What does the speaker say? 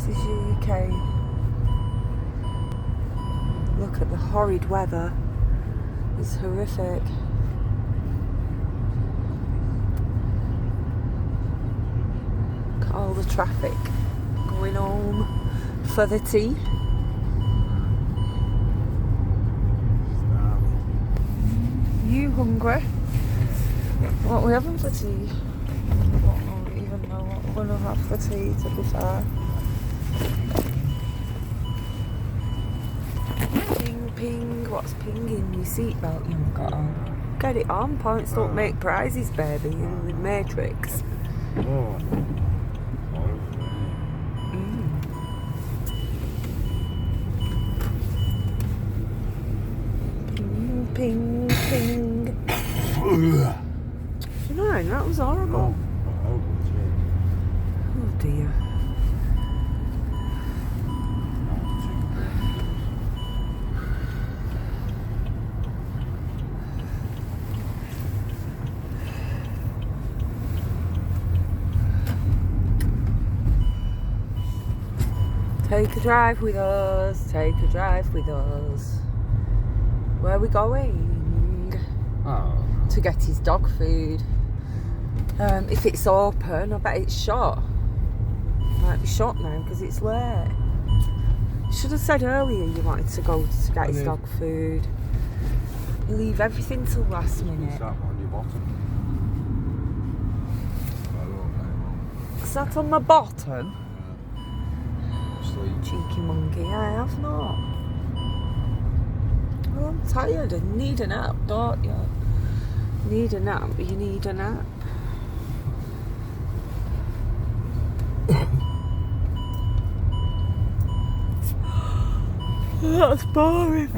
This is UK. Look at the horrid weather. It's horrific. Look at all the traffic going home for the tea. You hungry? What are we having for tea? I don't even know what we're going to have for tea, to be fair. Ping, ping. What's pinging? Your seatbelt you haven't got on. Get it on. Points don't make prizes, baby. In the Matrix. Oh. Ping, ping. No, that was horrible. Oh dear. Take a drive with us, take a drive with us. Where are we going? Oh. To get his dog food. If it's open, I bet it's shut. Might be shut now because it's late. Should have said earlier you wanted to go to get his dog food. You leave everything till last minute. Is that on your bottom? Is that on my bottom? Sleep. Cheeky monkey, I have not. Well, I'm tired and need a nap, don't you? Need a nap, you need a nap. That's boring.